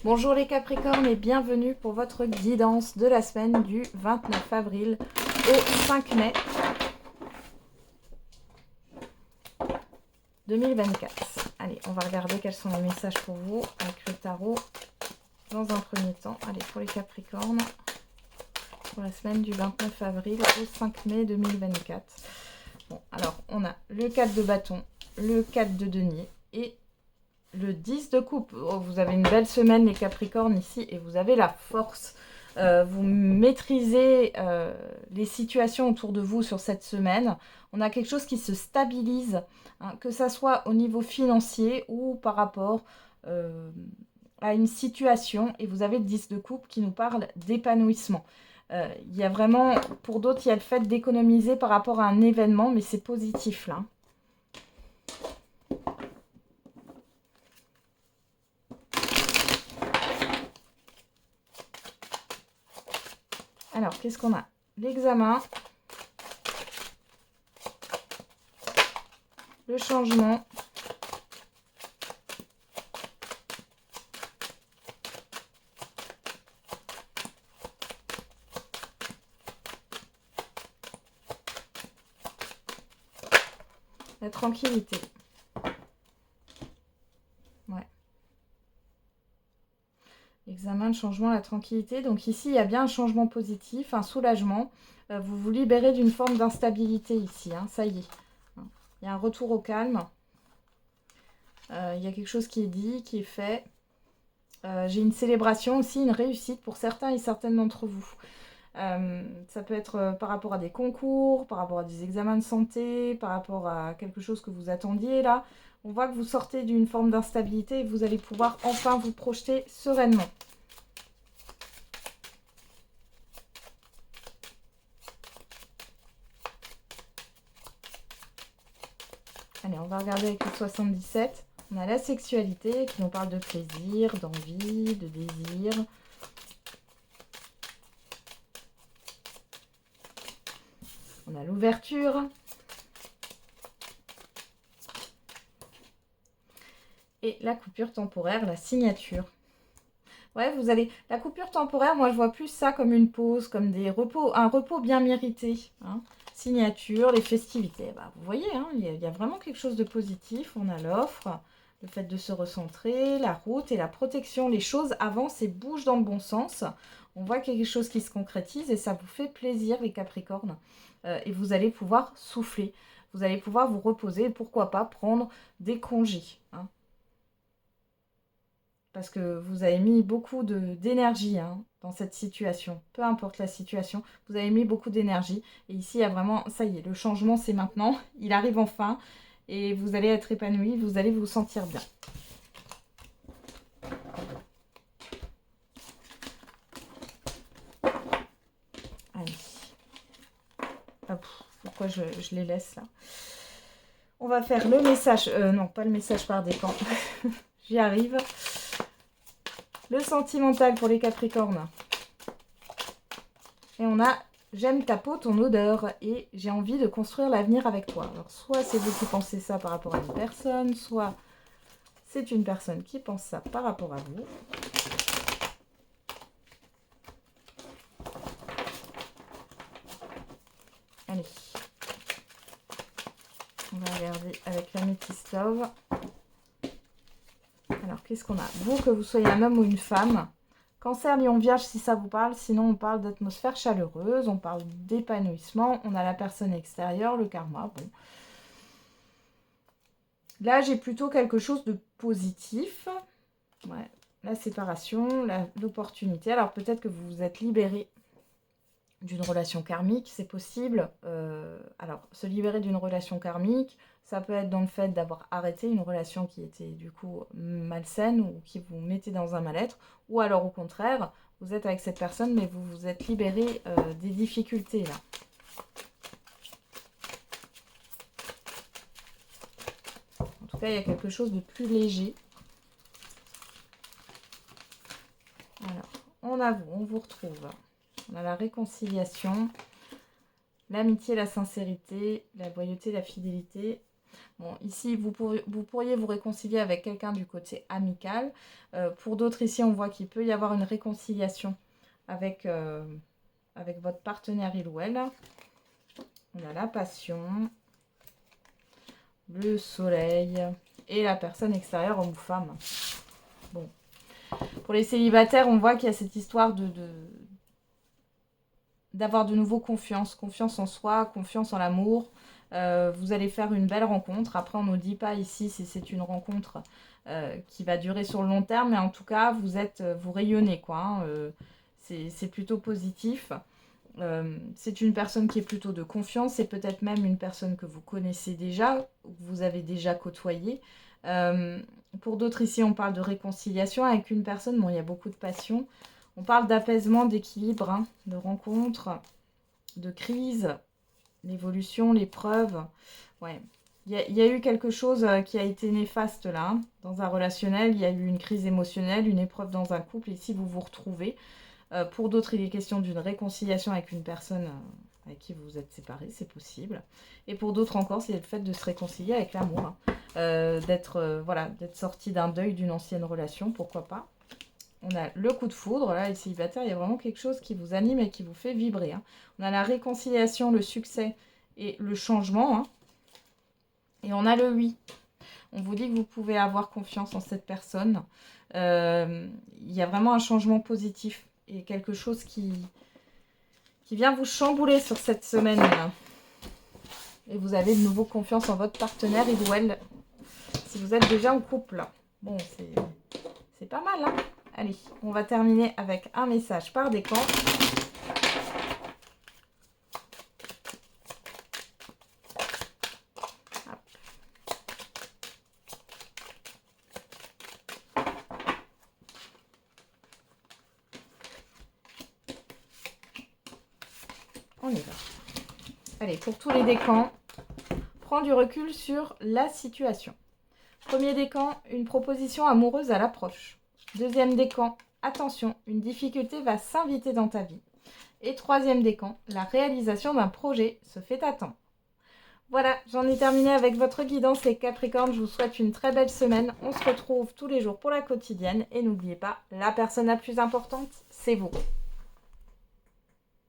Bonjour les Capricornes et bienvenue pour votre guidance de la semaine du 29 avril au 5 mai 2024. Allez, on va regarder quels sont les messages pour vous avec le tarot dans un premier temps. Allez, pour les Capricornes, pour la semaine du 29 avril au 5 mai 2024. Bon, alors on a le 4 de bâton, le 4 de denier et le 10 de coupe. Oh, vous avez une belle semaine les Capricornes ici et vous avez la force. Vous maîtrisez les situations autour de vous sur cette semaine. On a quelque chose qui se stabilise, hein, que ça soit au niveau financier ou par rapport à une situation. Et vous avez le 10 de coupe qui nous parle d'épanouissement. Il y a vraiment, pour d'autres, il y a le fait d'économiser par rapport à un événement, mais c'est positif là. Alors, qu'est-ce qu'on a? L'examen, le changement, la tranquillité. Ouais. L'examen, le changement, la tranquillité. Donc ici, il y a bien un changement positif, un soulagement. Vous vous libérez d'une forme d'instabilité ici, hein, ça y est. Il y a un retour au calme. Il y a quelque chose qui est dit, qui est fait. J'ai une célébration aussi, une réussite pour certains et certaines d'entre vous. Ça peut être par rapport à des concours, par rapport à des examens de santé, par rapport à quelque chose que vous attendiez là. On voit que vous sortez d'une forme d'instabilité et vous allez pouvoir enfin vous projeter sereinement. Allez, on va regarder avec le 77. On a la sexualité qui nous parle de plaisir, d'envie, de désir. On a l'ouverture. Et la coupure temporaire, la signature. Ouais, vous allez... La coupure temporaire, moi je vois plus ça comme une pause, comme des repos, un repos bien mérité. Hein. Signature, les festivités. Bah, vous voyez, hein, il y a vraiment quelque chose de positif. On a l'offre, le fait de se recentrer, la route et la protection. Les choses avancent et bougent dans le bon sens. On voit quelque chose qui se concrétise et ça vous fait plaisir les Capricornes. Et vous allez pouvoir souffler. Vous allez pouvoir vous reposer et pourquoi pas prendre des congés. Hein. Parce que vous avez mis beaucoup d'énergie hein, dans cette situation. Peu importe la situation, vous avez mis beaucoup d'énergie. Et ici, il y a vraiment, ça y est, le changement, c'est maintenant. Il arrive enfin. Et vous allez être épanoui, vous allez vous sentir bien. Allez. Hop, pourquoi je les laisse là? On va faire le message. Non, pas le message par décan. J'y arrive. Le sentimental pour les Capricornes. Et on a « J'aime ta peau, ton odeur et j'ai envie de construire l'avenir avec toi ». Alors, soit c'est vous qui pensez ça par rapport à une personne, soit c'est une personne qui pense ça par rapport à vous. Allez. On va regarder avec la Métis Love. Alors, qu'est-ce qu'on a? Vous, que vous soyez un homme ou une femme. Cancer, Lion, Vierge, si ça vous parle. Sinon, on parle d'atmosphère chaleureuse. On parle d'épanouissement. On a la personne extérieure, le karma. Bon. Là, j'ai plutôt quelque chose de positif. Ouais. La séparation, l'opportunité. Alors, peut-être que vous vous êtes libéré d'une relation karmique, c'est possible. Alors, se libérer d'une relation karmique, ça peut être dans le fait d'avoir arrêté une relation qui était du coup malsaine ou qui vous mettait dans un mal-être. Ou alors, au contraire, vous êtes avec cette personne, mais vous vous êtes libéré des difficultés là. En tout cas, il y a quelque chose de plus léger. Alors, on vous retrouve. On a la réconciliation, l'amitié, la sincérité, la loyauté, la fidélité. Bon, ici, vous pourriez vous réconcilier avec quelqu'un du côté amical. Pour d'autres, ici, on voit qu'il peut y avoir une réconciliation avec, avec votre partenaire, il ou elle. On a la passion, le soleil et la personne extérieure, homme ou femme. Bon. Pour les célibataires, on voit qu'il y a cette histoire d'avoir de nouveau confiance en soi, confiance en l'amour. Vous allez faire une belle rencontre. Après, on ne nous dit pas ici si c'est une rencontre qui va durer sur le long terme, mais en tout cas, vous rayonnez, quoi. Hein, c'est plutôt positif. C'est une personne qui est plutôt de confiance. C'est peut-être même une personne que vous connaissez déjà, que vous avez déjà côtoyé. Pour d'autres, ici, on parle de réconciliation avec une personne. Bon, il y a beaucoup de passion. On parle d'apaisement, d'équilibre, hein, de rencontre, de crise, l'évolution, l'épreuve. Ouais. Il y a eu quelque chose qui a été néfaste là, hein, dans un relationnel. Il y a eu une crise émotionnelle, une épreuve dans un couple. Ici, vous vous retrouvez. Pour d'autres, il est question d'une réconciliation avec une personne avec qui vous vous êtes séparés. C'est possible. Et pour d'autres encore, c'est le fait de se réconcilier avec l'amour. Hein. D'être sorti d'un deuil d'une ancienne relation, pourquoi pas. On a le coup de foudre, là, les célibataires, il y a vraiment quelque chose qui vous anime et qui vous fait vibrer. Hein. On a la réconciliation, le succès et le changement. Hein. Et on a le oui. On vous dit que vous pouvez avoir confiance en cette personne. Il y a vraiment un changement positif et quelque chose qui vient vous chambouler sur cette semaine-là. Et vous avez de nouveau confiance en votre partenaire, il ou elle, si vous êtes déjà en couple. Bon, c'est pas mal, hein. Allez, on va terminer avec un message par décan. On y va. Allez, pour tous les décans, prends du recul sur la situation. Premier décan, une proposition amoureuse à l'approche. Deuxième décan, attention, une difficulté va s'inviter dans ta vie. Et troisième décan, la réalisation d'un projet se fait attendre. Voilà, j'en ai terminé avec votre guidance les Capricornes. Je vous souhaite une très belle semaine. On se retrouve tous les jours pour la quotidienne. Et n'oubliez pas, la personne la plus importante, c'est vous.